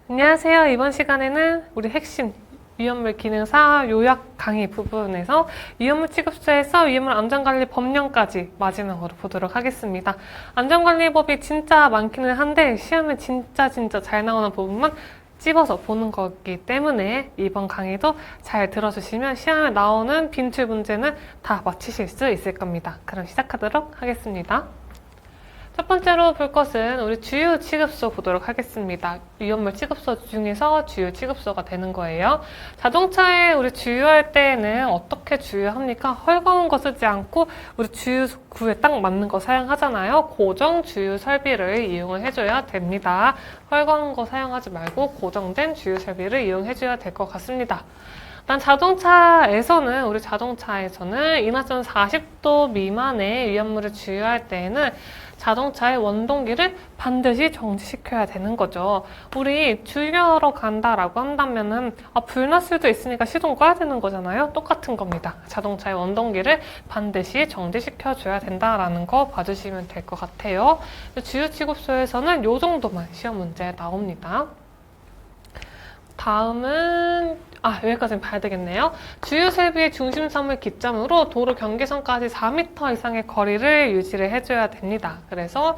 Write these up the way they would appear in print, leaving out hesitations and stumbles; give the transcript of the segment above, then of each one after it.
안녕하세요. 이번 시간에는 우리 핵심 위험물 기능사 요약 강의 부분에서 위험물 취급서에서 위험물 안전관리 법령까지 마지막으로 보도록 하겠습니다. 안전관리법이 진짜 많기는 한데 시험에 진짜 잘 나오는 부분만 찝어서 보는 거기 때문에 이번 강의도 잘 들어주시면 시험에 나오는 빈출 문제는 다 맞히실 수 있을 겁니다. 그럼 시작하도록 하겠습니다. 첫 번째로 볼 것은 우리 주요 취급서 보도록 하겠습니다. 위험물 취급서 중에서 주요 취급서가 되는 거예요. 자동차에 우리 주유할 때에는 어떻게 주유합니까? 헐거운 거 쓰지 않고 우리 주유구에 딱 맞는 거 사용하잖아요. 고정 주유 설비를 이용을 해줘야 됩니다. 헐거운 거 사용하지 말고 고정된 주유 설비를 이용해줘야 될 것 같습니다. 일단 우리 자동차에서는 인하선 40도 미만의 위험물을 주유할 때에는 자동차의 원동기를 반드시 정지시켜야 되는 거죠. 우리 주유하러 간다라고 한다면은 불났을 수도 있으니까 시동 꺼야 되는 거잖아요. 똑같은 겁니다. 자동차의 원동기를 반드시 정지시켜줘야 된다라는 거 봐주시면 될 것 같아요. 주유취급소에서는 이 정도만 시험 문제 나옵니다. 다음은 여기까지는 봐야 되겠네요. 주유 설비의 중심선을 기점으로 도로 경계선까지 4m 이상의 거리를 유지를 해줘야 됩니다. 그래서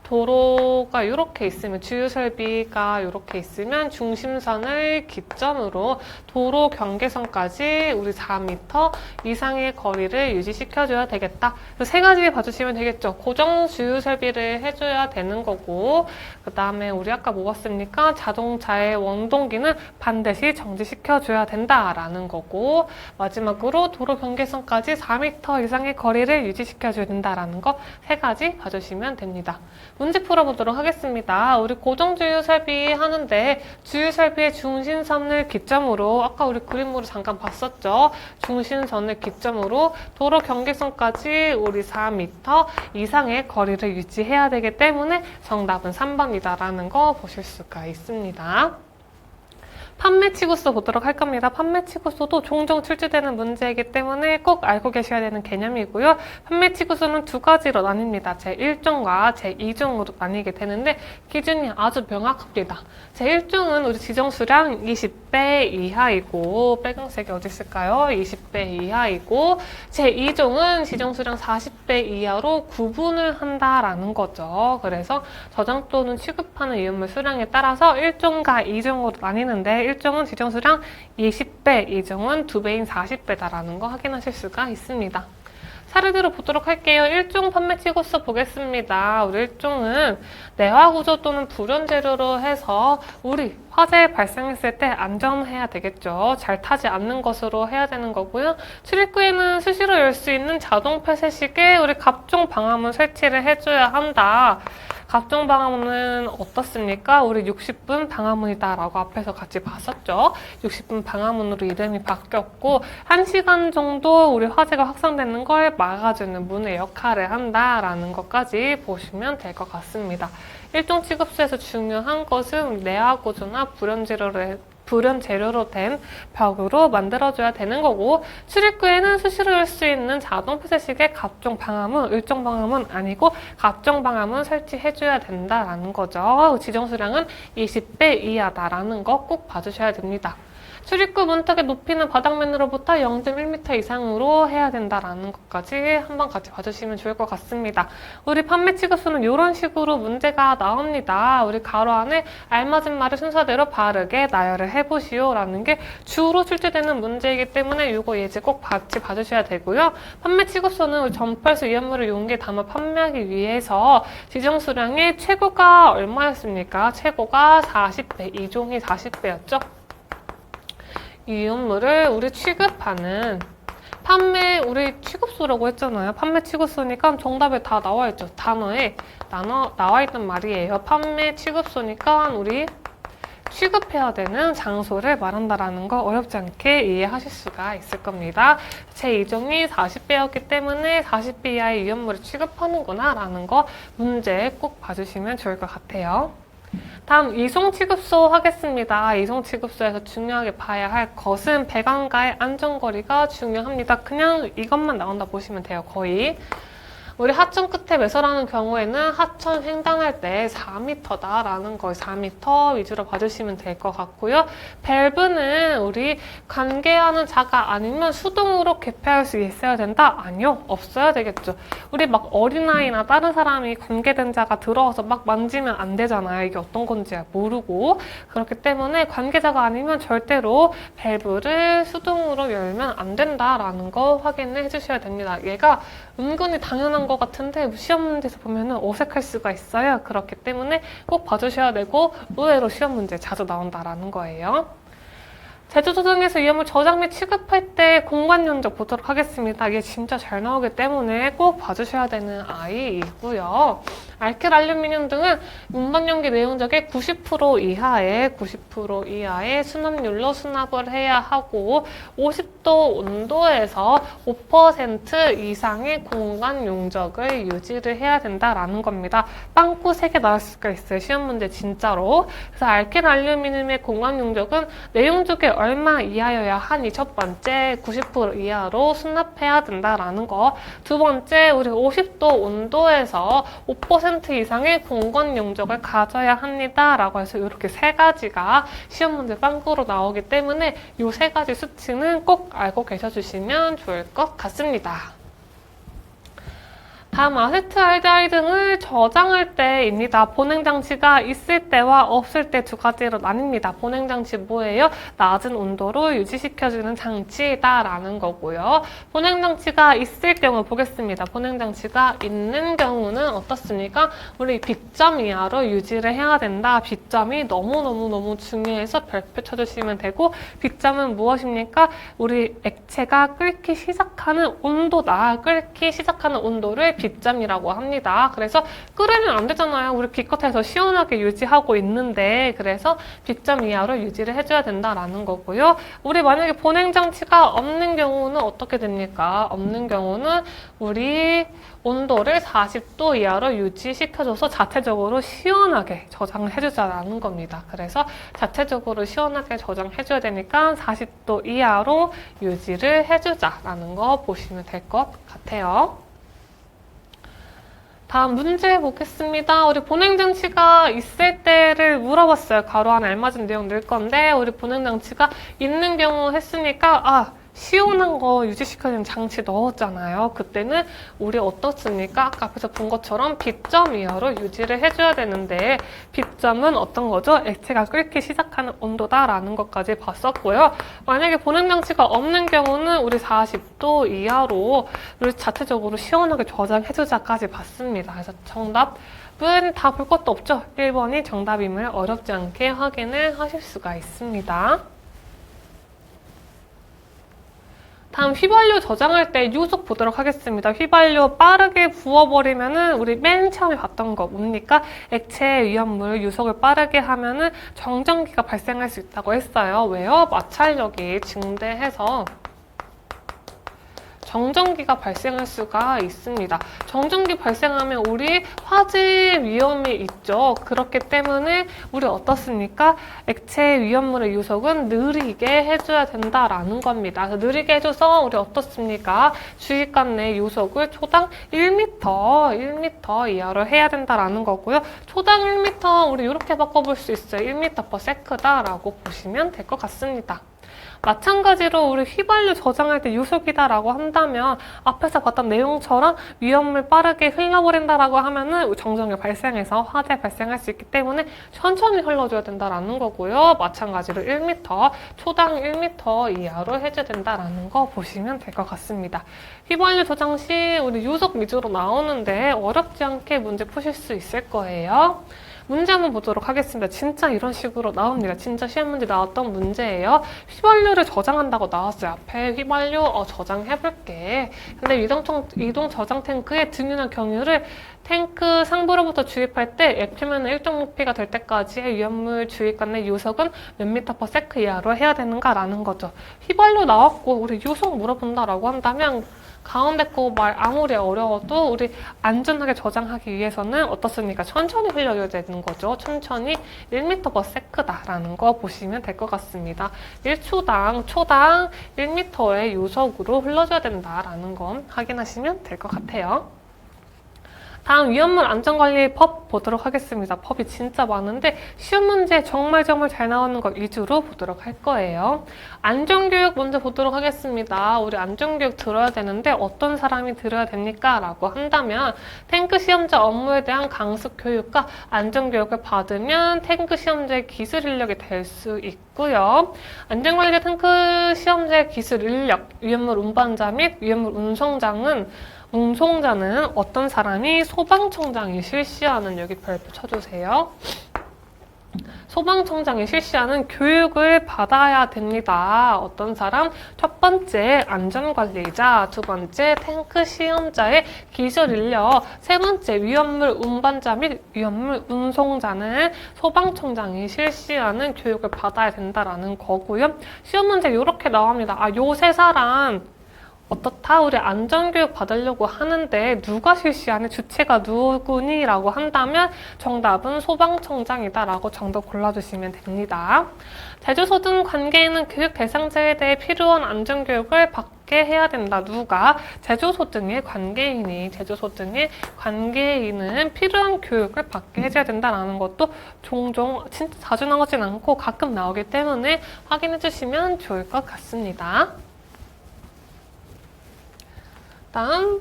도로가 이렇게 있으면, 주유 설비가 이렇게 있으면 중심선을 기점으로 도로 경계선까지 우리 4m 이상의 거리를 유지시켜줘야 되겠다. 세 가지 봐주시면 되겠죠. 고정 주유 설비를 해줘야 되는 거고, 그 다음에 우리 아까 뭐 봤습니까? 자동차의 원동기는 반드시 정지시켜줘야 된다라는 거고, 마지막으로 도로 경계선까지 4m 이상의 거리를 유지시켜줘야 된다라는 거 세 가지 봐주시면 됩니다. 문제 풀어보도록 하겠습니다. 우리 고정주유 설비 하는데 주유 설비의 중심선을 기점으로, 아까 우리 그림으로 잠깐 봤었죠. 중심선을 기점으로 도로 경계선까지 우리 4m 이상의 거리를 유지해야 되기 때문에 정답은 3번이다라는 거 보실 수가 있습니다. 판매 취급서 보도록 할 겁니다. 판매 취급서도 종종 출제되는 문제이기 때문에 꼭 알고 계셔야 되는 개념이고요. 판매 취급서는 두 가지로 나뉩니다. 제1종과 제2종으로 나뉘게 되는데 기준이 아주 명확합니다. 제1종은 우리 지정수량 20배 이하이고, 빨간색이 어디 있을까요? 20배 이하이고, 제2종은 지정수량 40배 이하로 구분을 한다라는 거죠. 그래서 저장 또는 취급하는 위험물 수량에 따라서 1종과 2종으로 나뉘는데 1종은 지정수량 20배, 2종은 2배인 40배다라는 거 확인하실 수가 있습니다. 사례대로 보도록 할게요. 1종 판매 취급서 보겠습니다. 우리 1종은 내화 구조 또는 불연 재료로 해서 우리 화재 발생했을 때 안전해야 되겠죠. 잘 타지 않는 것으로 해야 되는 거고요. 출입구에는 수시로 열 수 있는 자동 폐쇄식에 우리 갑종 방화문 설치를 해줘야 한다. 갑종 방화문은 어떻습니까? 우리 60분 방화문이다라고 앞에서 같이 봤었죠. 60분 방화문으로 이름이 바뀌었고 1시간 정도 우리 화재가 확산되는 걸 막아주는 문의 역할을 한다라는 것까지 보시면 될 것 같습니다. 일종 취급서에서 중요한 것은 내화 구조나 불연 재료로 된 벽으로 만들어줘야 되는 거고, 출입구에는 수시로 열 수 있는 자동 폐쇄식의 갑종 방화문, 일종 방화문 아니고 갑종 방화문 설치해줘야 된다라는 거죠. 지정수량은 20배 이하다라는 거 꼭 봐주셔야 됩니다. 출입구 문턱의 높이는 바닥면으로부터 0.1m 이상으로 해야 된다라는 것까지 한번 같이 봐주시면 좋을 것 같습니다. 우리 판매 취급서는 이런 식으로 문제가 나옵니다. 우리 가로 안에 알맞은 말을 순서대로 바르게 나열을 해보시오 라는 게 주로 출제되는 문제이기 때문에 이거 예제 꼭 같이 봐주셔야 되고요. 판매 취급서는 우리 전팔수 위험물을 용기에 담아 판매하기 위해서 지정수량의 최고가 얼마였습니까? 최고가 40배, 이종이 40배였죠? 이 위험물을 우리 취급하는 우리 취급소라고 했잖아요. 판매 취급소니까 정답에 다 나와있죠. 단어에 나와있던 말이에요. 판매 취급소니까 우리 취급해야 되는 장소를 말한다라는 거 어렵지 않게 이해하실 수가 있을 겁니다. 제2종이 40배였기 때문에 40배 이하의 위험물을 취급하는구나 라는 거 문제 꼭 봐주시면 좋을 것 같아요. 다음 이송취급소 하겠습니다. 이송취급소에서 중요하게 봐야 할 것은 배관과의 안전거리가 중요합니다. 그냥 이것만 나온다 보시면 돼요. 거의 우리 하천 끝에 매설하는 경우에는 하천 횡단할 때 4m다라는 걸 4m 위주로 봐주시면 될 것 같고요. 밸브는 우리 관계하는 자가 아니면 수동으로 개폐할 수 있어야 된다? 아니요, 없어야 되겠죠. 우리 막 어린아이나 다른 사람이 관계된 자가 들어와서 막 만지면 안 되잖아요. 이게 어떤 건지 모르고. 그렇기 때문에 관계자가 아니면 절대로 밸브를 수동으로 열면 안 된다라는 거 확인을 해주셔야 됩니다. 얘가 은근히 당연한 것 같은데 시험 문제에서 보면 어색할 수가 있어요. 그렇기 때문에 꼭 봐주셔야 되고 의외로 시험 문제 자주 나온다라는 거예요. 제조조정에서 위험물 저장 및 취급할 때 공간 용적 보도록 하겠습니다. 이게 진짜 잘 나오기 때문에 꼭 봐주셔야 되는 아이이고요. 알킬, 알루미늄 등은 운반 용기 내용적의 90% 이하의 수납률로 수납을 해야 하고 50도 온도에서 5% 이상의 공간 용적을 유지를 해야 된다라는 겁니다. 빵꾸 3개 나올 수가 있어요. 시험 문제 진짜로. 그래서 알킬, 알루미늄의 공간 용적은 내용적의 얼마 이하여야 하니 첫 번째 90% 이하로 수납해야 된다라는 거. 두 번째 우리 50도 온도에서 5% 이상의 공간 용적을 가져야 합니다. 라고 해서 이렇게 3가지가 시험 문제 빵꾸로 나오기 때문에 이 3가지 수치는 꼭 알고 계셔주시면 좋을 것 같습니다. 다음 아세트알데하이드 등을 저장할 때입니다. 보냉장치가 있을 때와 없을 때 2가지로 나뉩니다. 보냉장치 뭐예요? 낮은 온도로 유지시켜주는 장치다라는 거고요. 보냉장치가 있을 경우 보겠습니다. 보냉장치가 있는 경우는 어떻습니까? 우리 B점 이하로 유지를 해야 된다. B점이 너무너무 중요해서 별표 쳐주시면 되고 B점은 무엇입니까? 우리 액체가 끓기 시작하는 온도다. 끓기 시작하는 온도를 B점이라고 합니다. 그래서 끓으면 안 되잖아요. 우리 기껏해서 시원하게 유지하고 있는데 그래서 B점 이하로 유지를 해줘야 된다라는 거고요. 우리 만약에 보냉장치가 없는 경우는 어떻게 됩니까? 없는 경우는 우리 온도를 40도 이하로 유지시켜줘서 자체적으로 시원하게 저장을 해주자라는 겁니다. 그래서 자체적으로 시원하게 저장해줘야 되니까 40도 이하로 유지를 해주자라는 거 보시면 될 것 같아요. 다음 문제 보겠습니다. 우리 보냉장치가 있을 때를 물어봤어요. 가로 안에 알맞은 내용 넣을 건데 우리 보냉장치가 있는 경우 했으니까 시원한 거 유지시켜주는 장치 넣었잖아요. 그때는 우리 어떻습니까? 아까 앞에서 본 것처럼 B점 이하로 유지를 해줘야 되는데 B점은 어떤 거죠? 액체가 끓기 시작하는 온도다라는 것까지 봤었고요. 만약에 보냉장치가 없는 경우는 우리 40도 이하로 우리 자체적으로 시원하게 저장해주자까지 봤습니다. 그래서 정답은 다 볼 것도 없죠? 1번이 정답임을 어렵지 않게 확인을 하실 수가 있습니다. 다음 휘발유 저장할 때 유속 보도록 하겠습니다. 휘발유 빠르게 부어버리면은 우리 맨 처음에 봤던 거 뭡니까? 액체 위험물 유속을 빠르게 하면은 정전기가 발생할 수 있다고 했어요. 왜요? 마찰력이 증대해서 정전기가 발생할 수가 있습니다. 정전기 발생하면 우리 화재 위험이 있죠. 그렇기 때문에 우리 어떻습니까? 액체 위험물의 유속은 느리게 해줘야 된다라는 겁니다. 그래서 느리게 해줘서 우리 어떻습니까? 주입관 내 유속을 초당 1m 이하로 해야 된다라는 거고요. 초당 1m 우리 이렇게 바꿔볼 수 있어요. 1m/s다라고 보시면 될 것 같습니다. 마찬가지로 우리 휘발유 저장할 때 유속이다라고 한다면 앞에서 봤던 내용처럼 위험물 빠르게 흘러버린다라고 하면은 정전기 발생해서 화재 발생할 수 있기 때문에 천천히 흘러줘야 된다라는 거고요. 마찬가지로 1m, 초당 1m 이하로 해줘야 된다라는 거 보시면 될 것 같습니다. 휘발유 저장 시 우리 유속 위주로 나오는데 어렵지 않게 문제 푸실 수 있을 거예요. 문제 한번 보도록 하겠습니다. 진짜 이런 식으로 나옵니다. 진짜 시험 문제 나왔던 문제예요. 휘발유를 저장한다고 나왔어요. 앞에 휘발유 저장해볼게. 근데 이동 저장 탱크의 등유나 경유를 탱크 상부로부터 주입할 때 액체면은 일정 높이가 될 때까지의 위험물 주입관 내 유속은 몇 m/s 이하로 해야 되는가라는 거죠. 휘발유 나왔고 우리 유속 물어본다라고 한다면 가운데 거 말 아무리 어려워도 우리 안전하게 저장하기 위해서는 어떻습니까? 천천히 흘려줘야 되는 거죠. 천천히 1m/s다라는 거 보시면 될 것 같습니다. 1초당 초당 1m의 유속으로 흘러줘야 된다라는 건 확인하시면 될 것 같아요. 다음 위험물 안전관리법 보도록 하겠습니다. 법이 진짜 많은데 쉬운 문제 정말 잘 나오는 것 위주로 보도록 할 거예요. 안전교육 먼저 보도록 하겠습니다. 우리 안전교육 들어야 되는데 어떤 사람이 들어야 됩니까? 라고 한다면 탱크 시험자 업무에 대한 강습 교육과 안전교육을 받으면 탱크 시험자의 기술 인력이 될 수 있고요. 안전관리자 탱크 시험자의 기술 인력, 위험물 운반자 및 위험물 운송자는 어떤 사람이 소방청장이 실시하는, 여기 별표 쳐주세요. 소방청장이 실시하는 교육을 받아야 됩니다. 어떤 사람? 첫 번째 안전관리자, 두 번째 탱크 시험자의 기술 인력, 세 번째 위험물 운반자 및 위험물 운송자는 소방청장이 실시하는 교육을 받아야 된다라는 거고요. 시험 문제 이렇게 나옵니다. 요 세 사람 어떻다? 우리 안전교육 받으려고 하는데 누가 실시하는, 주체가 누구니? 라고 한다면 정답은 소방청장이다 라고 정답 골라주시면 됩니다. 제주소 등 관계인은 교육 대상자에 대해 필요한 안전교육을 받게 해야 된다. 누가? 제주소 등의 관계인은 필요한 교육을 받게 해줘야 된다라는 것도 종종, 진짜 자주 나오진 않고 가끔 나오기 때문에 확인해 주시면 좋을 것 같습니다. 다음,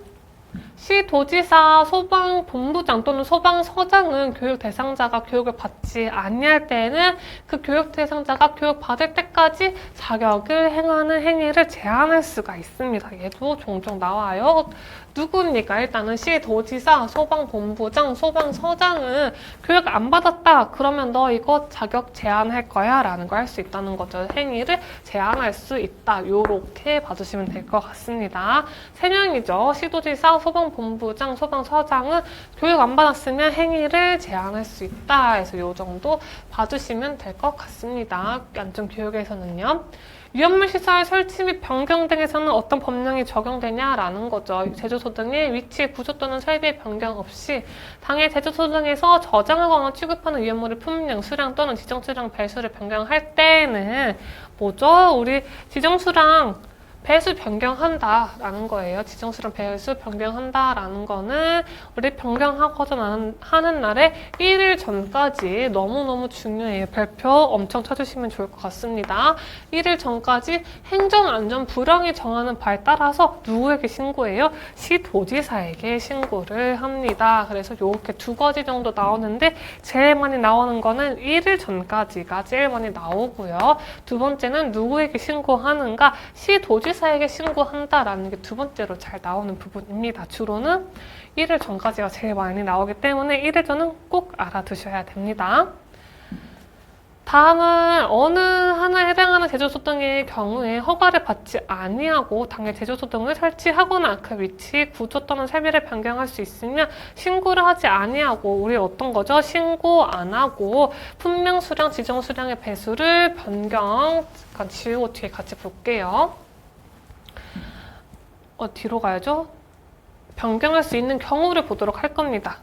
시도지사, 소방본부장 또는 소방서장은 교육 대상자가 교육을 받지 아니할 때에는 그 교육 대상자가 교육 받을 때까지 자격을 행하는 행위를 제한할 수가 있습니다. 얘도 종종 나와요. 누구입니까? 일단은 시도지사, 소방본부장, 소방서장은 교육 안 받았다. 그러면 너 이거 자격 제한할 거야 라는 걸 할 수 있다는 거죠. 행위를 제한할 수 있다. 요렇게 봐주시면 될 것 같습니다. 3명이죠. 시도지사, 소방본부장, 소방서장은 교육 안 받았으면 행위를 제한할 수 있다. 그래서 요 정도 봐주시면 될 것 같습니다. 안전교육에서는요. 위험물 시설 설치 및 변경 등에서는 어떤 법령이 적용되냐라는 거죠. 제주소 등의 위치, 구조 또는 설비의 변경 없이 당해 제주소 등에서 저장하거나 취급하는 위험물의 품량, 수량 또는 지정수량 배수를 변경할 때는 뭐죠? 우리 지정수량 배수 변경한다라는 거예요. 지정수량 배수 변경한다라는 거는 우리 변경하고자 하는 날에 1일 전까지 너무너무 중요해요. 별표 엄청 쳐주시면 좋을 것 같습니다. 1일 전까지 행정안전 불황이 정하는 바에 따라서 누구에게 신고해요? 시도지사에게 신고를 합니다. 그래서 이렇게 2가지 정도 나오는데 제일 많이 나오는 거는 1일 전까지가 제일 많이 나오고요. 두 번째는 누구에게 신고하는가? 시도지사에게 신고한다라는 게 두 번째로 잘 나오는 부분입니다. 주로는 1일 전까지가 제일 많이 나오기 때문에 1일 전은 꼭 알아두셔야 됩니다. 다음은 어느 하나에 해당하는 제조소 등의 경우에 허가를 받지 아니하고 당해 제조소 등을 설치하거나 그 위치, 구조 또는 설비를 변경할 수 있으면 신고를 하지 아니하고, 우리 어떤 거죠? 신고 안 하고 품명 수량, 지정 수량의 배수를 변경, 잠깐 지우고 뒤에 같이 볼게요. 뒤로 가야죠. 변경할 수 있는 경우를 보도록 할 겁니다.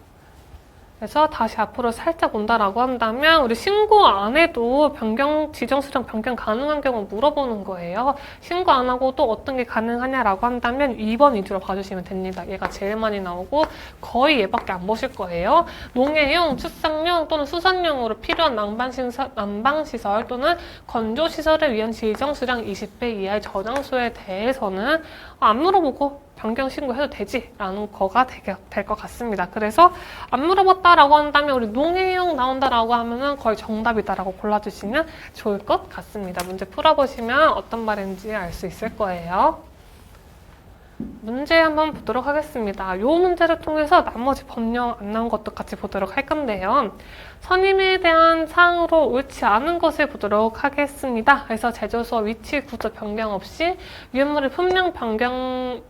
그래서 다시 앞으로 살짝 온다라고 한다면 우리 신고 안 해도 지정 수량 변경 가능한 경우 물어보는 거예요. 신고 안 하고 또 어떤 게 가능하냐라고 한다면 2번 위주로 봐주시면 됩니다. 얘가 제일 많이 나오고 거의 얘밖에 안 보실 거예요. 농해용, 축산용 또는 수산용으로 필요한 난방시설 또는 건조시설을 위한 지정 수량 20배 이하의 저장소에 대해서는 안 물어보고 변경 신고해도 되지? 라는 거가 될 것 같습니다. 그래서 안 물어봤다라고 한다면 우리 농해용 나온다라고 하면은 거의 정답이다라고 골라주시면 좋을 것 같습니다. 문제 풀어보시면 어떤 말인지 알 수 있을 거예요. 문제 한번 보도록 하겠습니다. 이 문제를 통해서 나머지 법령 안 나온 것도 같이 보도록 할 건데요. 선임에 대한 사항으로 옳지 않은 것을 보도록 하겠습니다. 그래서 제조소 위치, 구조 변경 없이 위험물의 품명 변경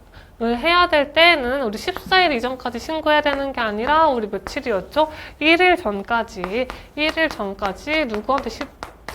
을 해야 될 때는 우리 14일 이전까지 신고해야 되는 게 아니라 우리 며칠이었죠? 1일 전까지 누구한테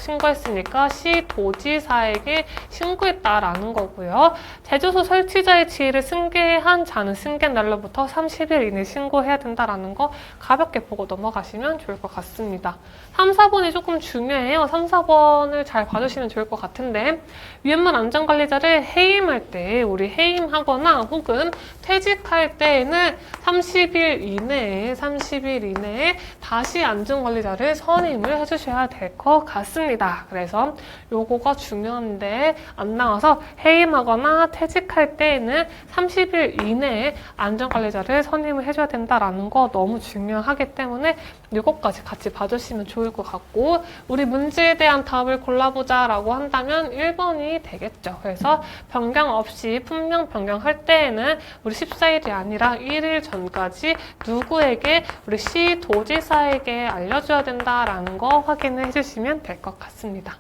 신고했으니까 시도지사에게 신고했다라는 거고요. 제조소 설치자의 지위를 승계한 자는 승계 날로부터 30일 이내 신고해야 된다라는 거 가볍게 보고 넘어가시면 좋을 것 같습니다. 3, 4번이 조금 중요해요. 3, 4번을 잘 봐주시면 좋을 것 같은데 위험물 안전관리자를 해임할 때 우리 해임하거나 혹은 퇴직할 때에는 30일 이내에 다시 안전관리자를 선임을 해주셔야 될 것 같습니다. 그래서 요거가 중요한데 안 나와서 해임하거나 퇴직할 때에는 30일 이내에 안전관리자를 선임을 해줘야 된다라는 거 너무 중요하기 때문에 이것까지 같이 봐주시면 좋을 것 같고 우리 문제에 대한 답을 골라보자 라고 한다면 1번이 되겠죠. 그래서 변경 없이 품명 변경할 때에는 우리 14일이 아니라 1일 전까지 누구에게 우리 시도지사에게 알려줘야 된다라는 거 확인을 해주시면 될 것 같습니다.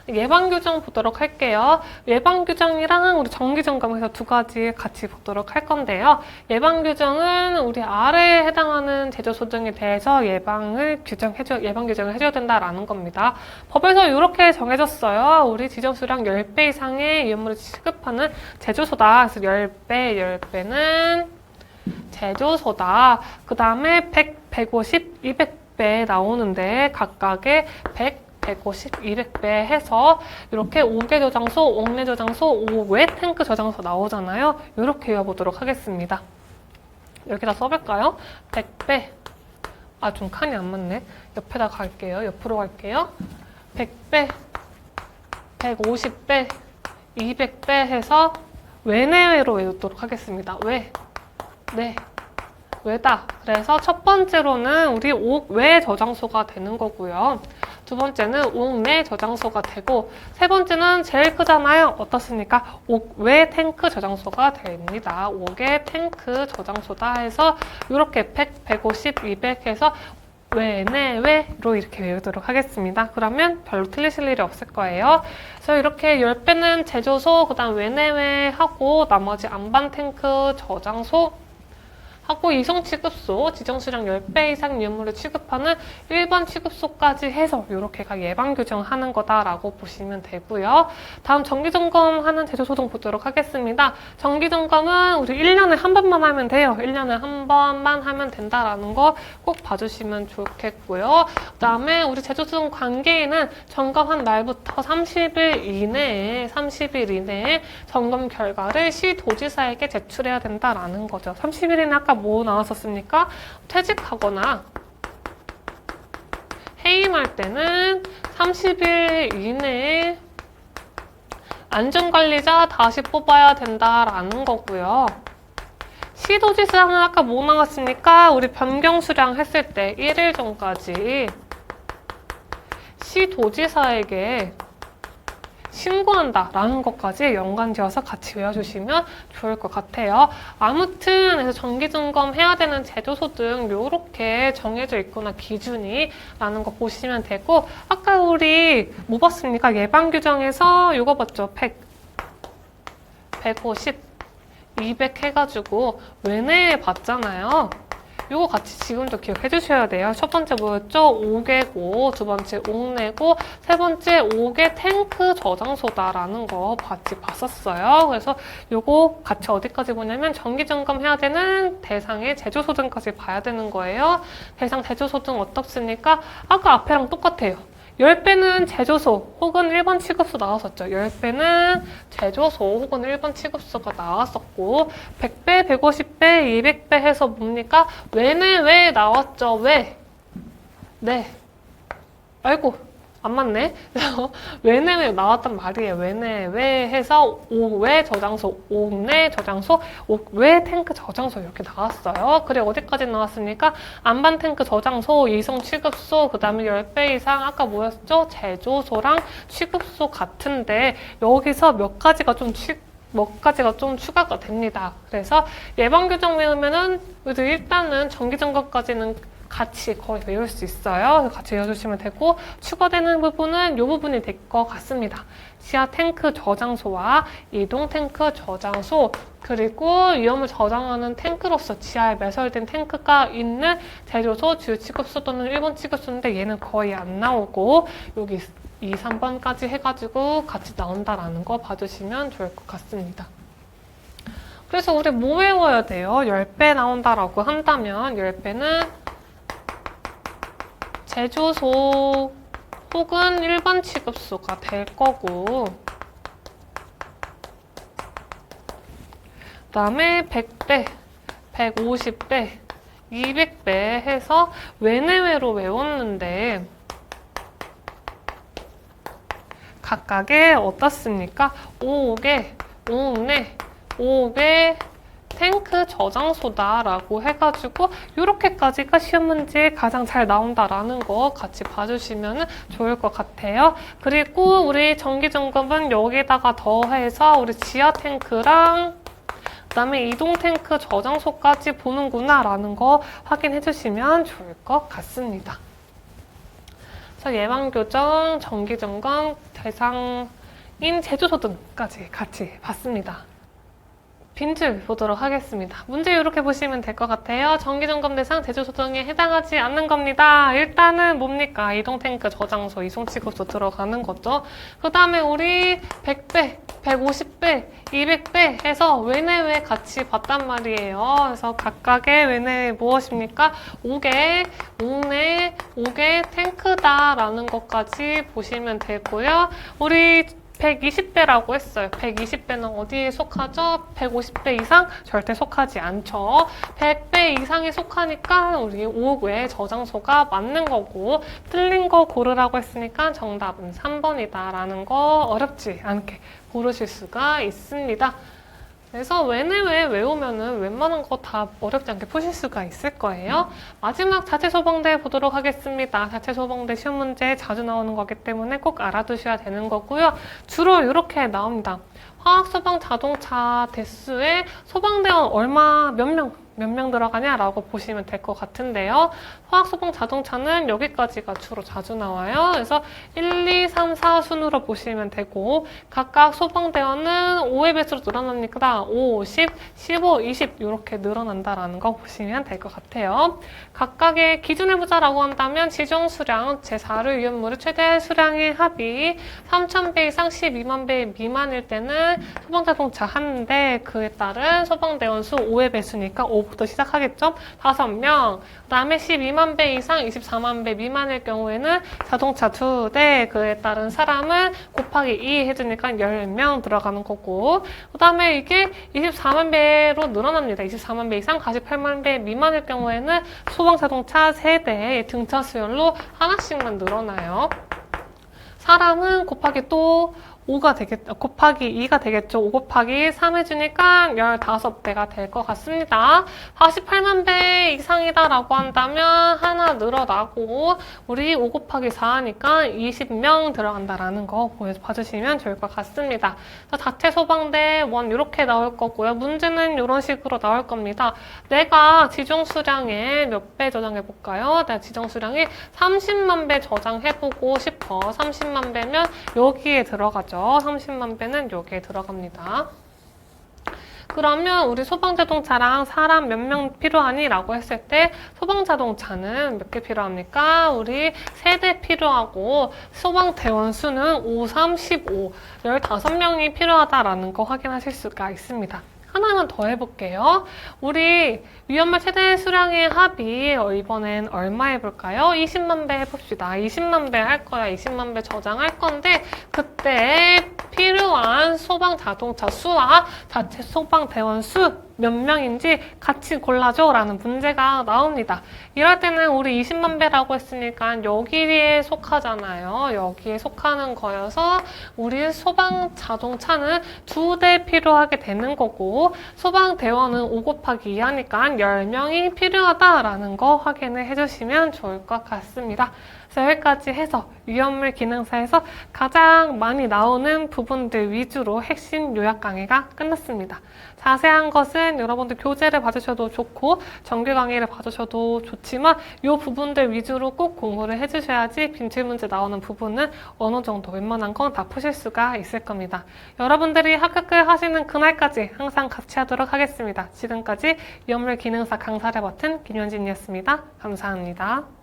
예방규정 보도록 할게요. 예방규정이랑 우리 정기점검에서 두 가지 같이 보도록 할 건데요. 예방규정은 우리 아래에 해당하는 제조소 등에 대해서 예방규정을 해줘야 된다라는 겁니다. 법에서 이렇게 정해졌어요. 우리 지정수량 10배 이상의 위험물을 취급하는 제조소다. 그래서 10배는 제조소다. 그 다음에 100, 150, 200배 나오는데 각각의 100, 150, 200배 해서 이렇게 5개 저장소, 옥내 저장소, 5외 탱크 저장소 나오잖아요. 이렇게 외워보도록 하겠습니다. 여기다 써볼까요? 100배. 아, 좀 칸이 안 맞네. 옆에다 갈게요. 옆으로 갈게요. 100배, 150배, 200배 해서 외내외로 외우도록 하겠습니다. 외다. 그래서 첫 번째로는 우리 옥외 저장소가 되는 거고요. 두 번째는 옥내 저장소가 되고 세 번째는 제일 크잖아요. 어떻습니까? 옥외 탱크 저장소가 됩니다. 옥외 탱크 저장소다 해서 이렇게 100, 150, 200 해서 외내외로 이렇게 외우도록 하겠습니다. 그러면 별로 틀리실 일이 없을 거예요. 그래서 이렇게 10배는 제조소, 그 다음 외내외 하고 나머지 안반 탱크 저장소 하고 이성 취급소, 지정수량 10배 이상 위험물을 취급하는 1번 취급소까지 해서 이렇게가 예방규정하는 거다라고 보시면 되고요. 다음 정기점검하는 제조소등 보도록 하겠습니다. 정기점검은 우리 1년에 한 번만 하면 돼요. 1년에 한 번만 하면 된다라는 거 꼭 봐주시면 좋겠고요. 그 다음에 우리 제조소등 관계인은 점검한 날부터 30일 이내에 점검 결과를 시도지사에게 제출해야 된다라는 거죠. 30일이나 아까 뭐 나왔었습니까? 퇴직하거나 해임할 때는 30일 이내에 안전관리자 다시 뽑아야 된다라는 거고요. 시도지사는 아까 뭐 나왔습니까? 우리 변경 수량 했을 때 1일 전까지 시도지사에게 신고한다라는 것까지 연관지어서 같이 외워주시면 좋을 것 같아요. 아무튼 그래서 정기점검 해야 되는 제조소 등 이렇게 정해져 있거나 기준이 라는 거 보시면 되고 아까 우리 뭐 봤습니까? 예방규정에서 이거 봤죠? 100, 150, 200 해가지고 외내에 봤잖아요. 이거 같이 지금도 기억해 주셔야 돼요. 첫 번째 뭐였죠? 5개고, 두 번째 옥내고, 세 번째 5개 탱크 저장소다라는 거 같이 봤었어요. 그래서 이거 같이 어디까지 보냐면 정기점검 해야 되는 대상의 제조소 등까지 봐야 되는 거예요. 대상 제조소 등 어떻습니까? 아까 앞에랑 똑같아요. 10배는 제조소 혹은 1번 취급소 나왔었죠. 10배는 제조소 혹은 1번 취급소가 나왔었고 100배, 150배, 200배 해서 뭡니까? 외내외 나왔죠. 왜? 네. 아이고. 안 맞네. 외내외 나왔단 말이에요. 외내외 해서 옥외 저장소, 옥내 저장소, 옥외 탱크 저장소 이렇게 나왔어요. 그래 어디까지 나왔습니까? 안반 탱크 저장소, 이성 취급소, 그 다음에 10배 이상 아까 뭐였죠? 제조소랑 취급소 같은데 여기서 몇 가지가 좀 추가가 됩니다. 그래서 예방규정 외우면은 일단은 정기점검까지는 같이 거의 외울 수 있어요. 같이 외워주시면 되고 추가되는 부분은 이 부분이 될 것 같습니다. 지하 탱크 저장소와 이동 탱크 저장소, 그리고 위험을 저장하는 탱크로서 지하에 매설된 탱크가 있는 제조소, 주요 취급소 또는 일본 취급소인데 얘는 거의 안 나오고 여기 2, 3번까지 해가지고 같이 나온다라는 거 봐주시면 좋을 것 같습니다. 그래서 우리 뭐 외워야 돼요? 10배 나온다라고 한다면 10배는 제조소 혹은 일반 취급소가 될 거고, 그 다음에 100배, 150배, 200배 해서 외내외로 외웠는데 각각의 어떻습니까? 5개, 5내, 5배 탱크 저장소다라고 해가지고 이렇게까지가 시험 문제에 가장 잘 나온다라는 거 같이 봐주시면 좋을 것 같아요. 그리고 우리 정기점검은 여기다가 더해서 우리 지하 탱크랑 그다음에 이동 탱크 저장소까지 보는구나 라는 거 확인해 주시면 좋을 것 같습니다. 그래서 예방교정, 정기점검, 대상인 제조소 등까지 같이 봤습니다. 빈줄 보도록 하겠습니다. 문제 이렇게 보시면 될 것 같아요. 정기점검 대상 제조소 등에 해당하지 않는 겁니다. 일단은 뭡니까? 이동탱크 저장소, 이송취급소 들어가는 거죠. 그 다음에 우리 100배, 150배, 200배 해서 외내외 같이 봤단 말이에요. 그래서 각각의 외내외 무엇입니까? 5개, 5내, 5개 탱크다라는 것까지 보시면 되고요. 우리 120배라고 했어요. 120배는 어디에 속하죠? 150배 이상 절대 속하지 않죠. 100배 이상에 속하니까 우리 5의 저장소가 맞는 거고, 틀린 거 고르라고 했으니까 정답은 3번이다 라는 거 어렵지 않게 고르실 수가 있습니다. 그래서 외내외 외우면은 웬만한 거 다 어렵지 않게 푸실 수가 있을 거예요. 마지막 자체소방대 보도록 하겠습니다. 자체소방대 시험 문제 자주 나오는 거기 때문에 꼭 알아두셔야 되는 거고요. 주로 이렇게 나옵니다. 화학소방 자동차 대수에 소방대원 몇 명 들어가냐라고 보시면 될 것 같은데요. 화학소방 자동차는 여기까지가 주로 자주 나와요. 그래서 1, 2, 3, 4 순으로 보시면 되고, 각각 소방대원은 5의 배수로 늘어납니까? 5, 10, 15, 20 이렇게 늘어난다라는 거 보시면 될 것 같아요. 각각의 기준을 보자라고 한다면 지정 수량, 제4류 위험물의 최대 수량의 합이 3,000배 이상 12만 배 미만일 때는 소방자동차 한 대, 그에 따른 소방대원 수 5의 배수니까 5부터 시작하겠죠? 5명. 그 다음에 12만 배 이상 24만 배 미만일 경우에는 자동차 2대, 그에 따른 사람은 곱하기 2 해주니까 10명 들어가는 거고, 그 다음에 이게 24만 배로 늘어납니다. 24만 배 이상 48만 배 미만일 경우에는 소방자동차 3대 등차 수열로 하나씩만 늘어나요. 사람은 곱하기 또 5가 되겠죠. 곱하기 2가 되겠죠. 5 곱하기 3 해주니까 15배가 될 것 같습니다. 48만 배 이상이다라고 한다면 하나 늘어나고, 우리 5 곱하기 4 하니까 20명 들어간다라는 거 봐주시면 좋을 것 같습니다. 자체 소방대 1 이렇게 나올 거고요. 문제는 이런 식으로 나올 겁니다. 내가 지정 수량에 몇 배 저장해볼까요? 내가 지정 수량에 30만 배 저장해보고 싶어. 30만 배면 여기에 들어가죠. 30만 배는 여기에 들어갑니다. 그러면 우리 소방자동차랑 사람 몇 명 필요하니? 라고 했을 때 소방자동차는 몇 개 필요합니까? 우리 3대 필요하고, 소방대원 수는 5, 3, 15, 15명이 필요하다라는 거 확인하실 수가 있습니다. 하나만 더 해볼게요. 우리 위험물 최대 수량의 합이 이번엔 얼마 해볼까요? 20만 배 해봅시다. 20만 배 할 거야. 20만 배 저장할 건데, 그때 필요한 소방 자동차 수와 자체 소방대원 수 몇 명인지 같이 골라줘 라는 문제가 나옵니다. 이럴 때는 우리 20만 배라고 했으니까 여기에 속하잖아요. 여기에 속하는 거여서 우리 소방 자동차는 2대 필요하게 되는 거고, 소방대원은 5 곱하기 2 하니까 10명이 필요하다라는 거 확인을 해주시면 좋을 것 같습니다. 그래서 여기까지 해서 위험물 기능사에서 가장 많이 나오는 부분들 위주로 핵심 요약 강의가 끝났습니다. 자세한 것은 때는 여러분들 교재를 봐주셔도 좋고 정규 강의를 봐주셔도 좋지만 이 부분들 위주로 꼭 공부를 해주셔야지 빈출 문제 나오는 부분은 어느 정도 웬만한 건 다 푸실 수가 있을 겁니다. 여러분들이 합격을 하시는 그날까지 항상 같이 하도록 하겠습니다. 지금까지 위험물 기능사 강사를 맡은 김현진이었습니다. 감사합니다.